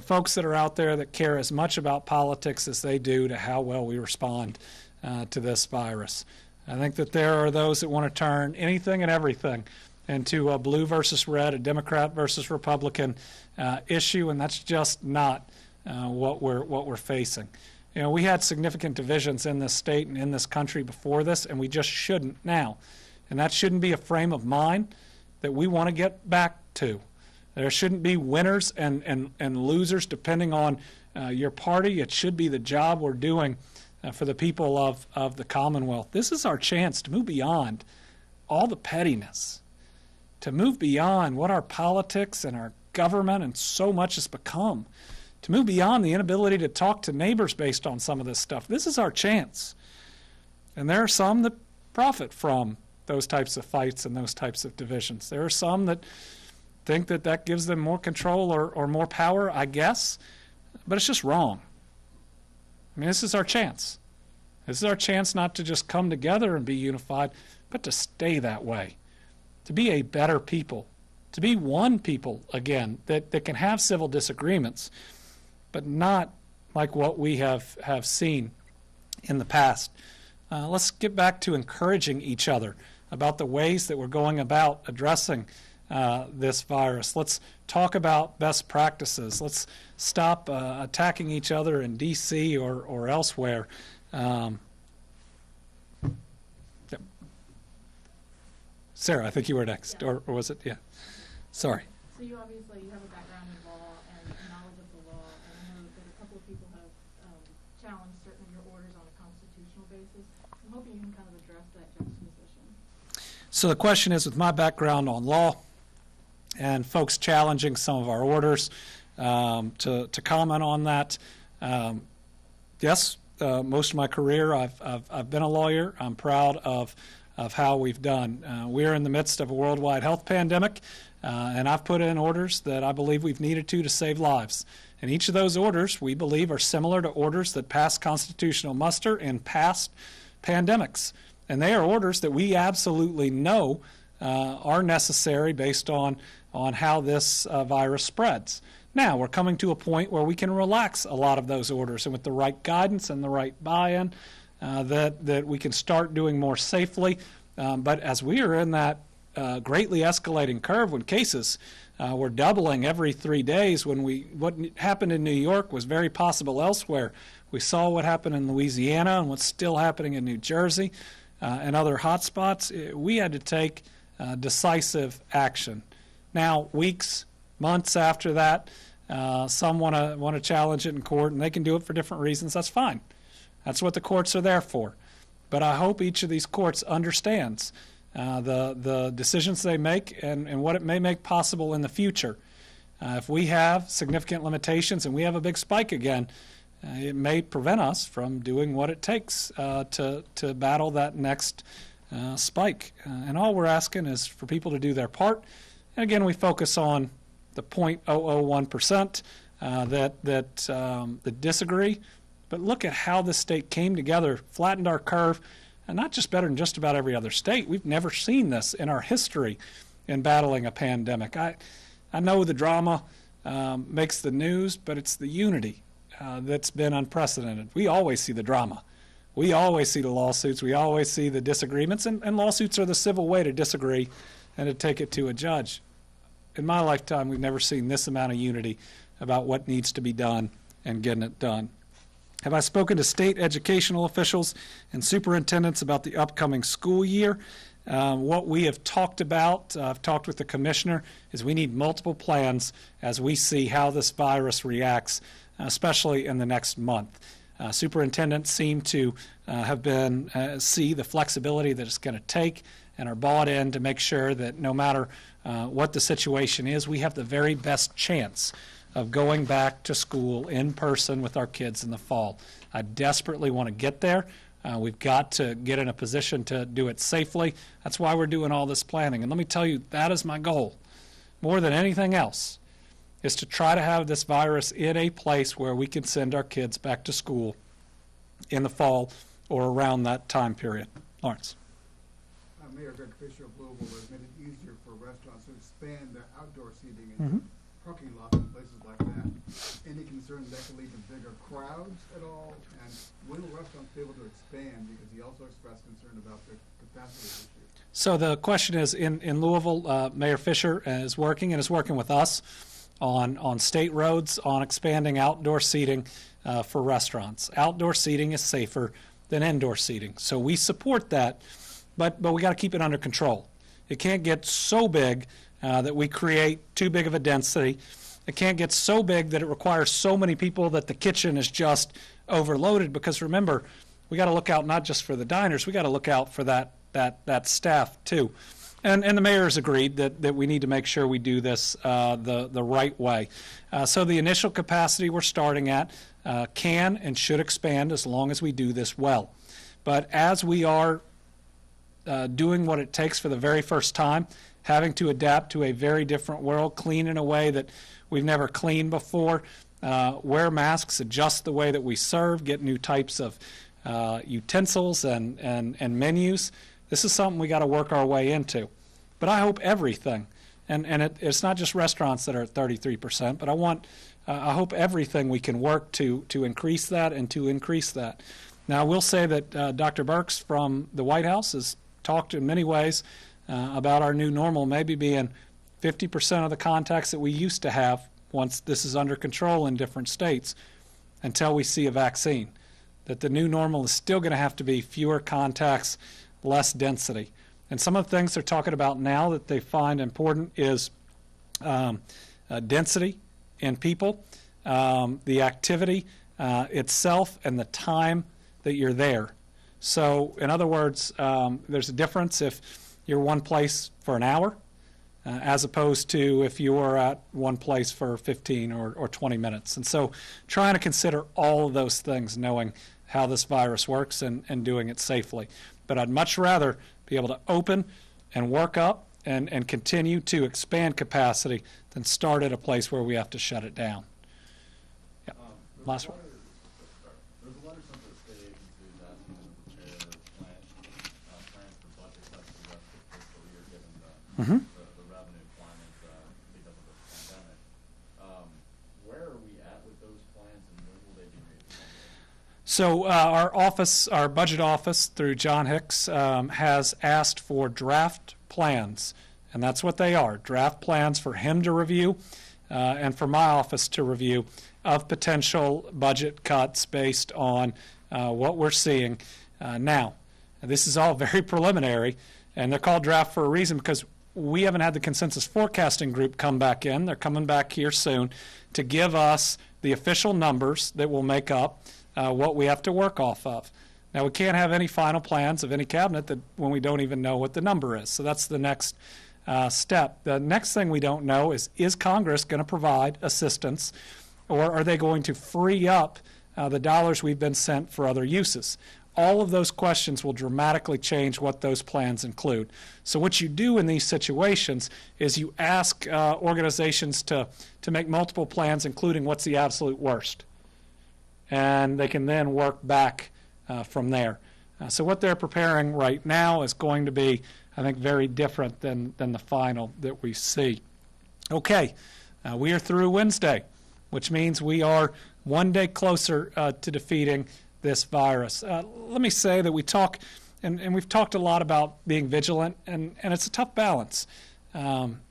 folks that are out there that care as much about politics as they do to how well we respond to this virus. I think that there are those that want to turn anything and everything into a blue versus red, a Democrat versus Republican issue, and that's just not what we're facing. We had significant divisions in this state and in this country before this, and we just shouldn't now. And that shouldn't be a frame of mind that we want to get back to. There shouldn't be winners and losers depending on your party. It should be the job we're doing for the people of the Commonwealth. This is our chance to move beyond all the pettiness, to move beyond what our politics and our government and so much has become, to move beyond the inability to talk to neighbors based on some of this stuff. This is our chance. And there are some that profit from those types of fights and those types of divisions. There are some that think that gives them more control or more power, I guess, but it's just wrong. I mean, this is our chance. This is our chance not to just come together and be unified, but to stay that way, to be a better people, to be one people again that can have civil disagreements, but not like what we have seen in the past. Let's get back to encouraging each other about the ways that we're going about addressing this virus. Let's talk about best practices. Let's stop attacking each other in D.C. or elsewhere. Yep. Sarah, I think you were next, Yeah. or was it? Yeah. Sorry. So you obviously have a background in law and knowledge of the law, and I know that a couple of people have challenged certain of your orders on a constitutional basis. I'm hoping you can kind of address that juxtaposition. So the question is, with my background on law and folks challenging some of our orders, to comment on that, yes, most of my career I've been a lawyer. I'm proud of how we've done. We're in the midst of a worldwide health pandemic, and I've put in orders that I believe we've needed to save lives. And each of those orders, we believe, are similar to orders that passed constitutional muster in past pandemics. And they are orders that we absolutely know are necessary based on how this virus spreads. Now, we're coming to a point where we can relax a lot of those orders, and with the right guidance and the right buy-in, that we can start doing more safely. But as we are in that greatly escalating curve, when cases were doubling every 3 days, what happened in New York was very possible elsewhere. We saw what happened in Louisiana and what's still happening in New Jersey and other hot spots. We had to take decisive action. Now, weeks, months after that, some want to challenge it in court, and they can do it for different reasons. That's fine. That's what the courts are there for. But I hope each of these courts understands the decisions they make and what it may make possible in the future. If we have significant limitations and we have a big spike again, it may prevent us from doing what it takes to battle that next spike. And all we're asking is for people to do their part. And again, we focus on the 0.001% that disagree, but look at how the state came together, flattened our curve, and not just better than just about every other state. We've never seen this in our history in battling a pandemic. I know the drama makes the news, but it's the unity that's been unprecedented. We always see the drama. We always see the lawsuits. We always see the disagreements, and lawsuits are the civil way to disagree and to take it to a judge. In my lifetime, we've never seen this amount of unity about what needs to be done and getting it done. Have I spoken to state educational officials and superintendents about the upcoming school year? What we have talked about, I've talked with the commissioner, is we need multiple plans as we see how this virus reacts, especially in the next month. Superintendents seem to have been see the flexibility that it's going to take and are bought in to make sure that no matter what the situation is, we have the very best chance of going back to school in person with our kids in the fall. I desperately want to get there. We've got to get in a position to do it safely. That's why we're doing all this planning. And let me tell you, that is my goal, more than anything else, is to try to have this virus in a place where we can send our kids back to school in the fall or around that time period. Lawrence. Mayor Greg Fisher of Louisville has made it easier for restaurants to expand their outdoor seating in parking lots and places like that. Any concern that could lead to bigger crowds at all? And when will restaurants be able to expand? Because he also expressed concern about the capacity issue. So the question is, in Louisville, Mayor Fisher is working with us on state roads on expanding outdoor seating for restaurants. Outdoor seating is safer than indoor seating, so we support that, but we got to keep it under control. It can't get so big that we create too big of a density. It can't get so big that it requires so many people that the kitchen is just overloaded, because remember, we got to look out not just for the diners, we got to look out for that staff too. And the mayor has agreed that we need to make sure we do this the right way. So the initial capacity we're starting at can and should expand as long as we do this well. But as we are doing what it takes for the very first time, having to adapt to a very different world, clean in a way that we've never cleaned before, wear masks, adjust the way that we serve, get new types of utensils and menus. This is something we got to work our way into. But I hope everything, and it's not just restaurants that are at 33%, but I hope everything we can work to increase that and to increase that. Now, I will say that Dr. Birx from the White House has talked in many ways about our new normal maybe being 50% of the contacts that we used to have once this is under control in different states until we see a vaccine. That the new normal is still going to have to be fewer contacts, less density. And some of the things they're talking about now that they find important is density in people, the activity itself, and the time that you're there. So, in other words, there's a difference if you're one place for an hour as opposed to if you are at one place for 15 or 20 minutes. And so trying to consider all of those things, knowing how this virus works and doing it safely. But I'd much rather be able to open and work up and continue to expand capacity than start at a place where we have to shut it down. Yeah. Last one. There's a letter sent to the state agencies asking them to prepare plans for budget cuts for the rest of the fiscal year, given the revenue climate because of the pandemic. Where are we at with those plans, and when will they be made public? So our budget office through John Hicks has asked for draft plans, and that's what they are, draft plans for him to review and for my office to review of potential budget cuts based on what we're seeing now. This is all very preliminary, and they're called draft for a reason because we haven't had the consensus forecasting group come back in. They're coming back here soon to give us the official numbers that will make up what we have to work off of. Now, we can't have any final plans of any cabinet that when we don't even know what the number is. So that's the next step. The next thing we don't know is Congress going to provide assistance, or are they going to free up the dollars we've been sent for other uses? all of those questions will dramatically change what those plans include. So what you do in these situations is you ask organizations to make multiple plans, including what's the absolute worst. And they can then work back from there. So what they're preparing right now is going to be, I think, very different than the final that we see. Okay, we are through Wednesday, which means we are one day closer to defeating this virus. Let me say that we talk, and we've talked a lot about being vigilant, and it's a tough balance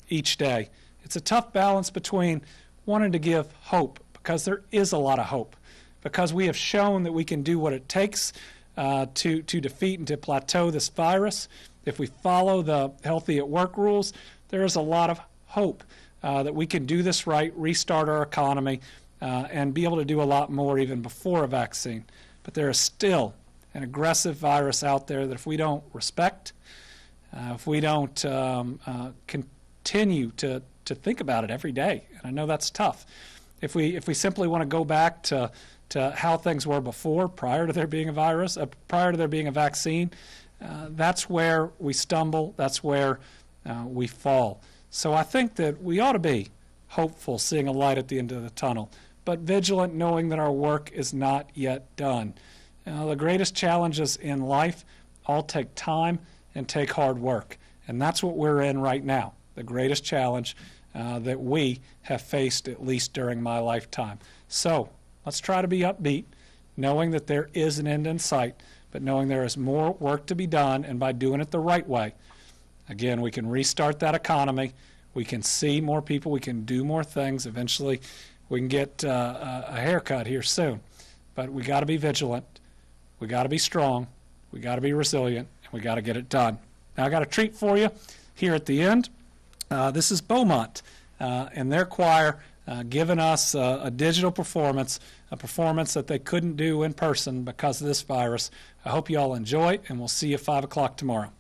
each day. It's a tough balance between wanting to give hope, because there is a lot of hope, because we have shown that we can do what it takes to defeat and to plateau this virus. If we follow the Healthy at Work rules, there is a lot of hope that we can do this right, restart our economy, and be able to do a lot more even before a vaccine. But there is still an aggressive virus out there that if we don't respect, if we don't continue to think about it every day, and I know that's tough, if we simply want to go back to how things were before, prior to there being a virus, prior to there being a vaccine, that's where we stumble, that's where we fall. So I think that we ought to be hopeful, seeing a light at the end of the tunnel, but vigilant, knowing that our work is not yet done. The greatest challenges in life all take time and take hard work, and that's what we're in right now, the greatest challenge that we have faced, at least during my lifetime. So let's try to be upbeat, knowing that there is an end in sight, but knowing there is more work to be done, and by doing it the right way, again, we can restart that economy, we can see more people, we can do more things. Eventually, we can get a haircut here soon. But we got to be vigilant, we got to be strong, we got to be resilient, and we got to get it done. Now, I got a treat for you here at the end. This is Beaumont and their choir giving us a digital performance, a performance that they couldn't do in person because of this virus. I hope you all enjoy it, and we'll see you at 5 o'clock tomorrow.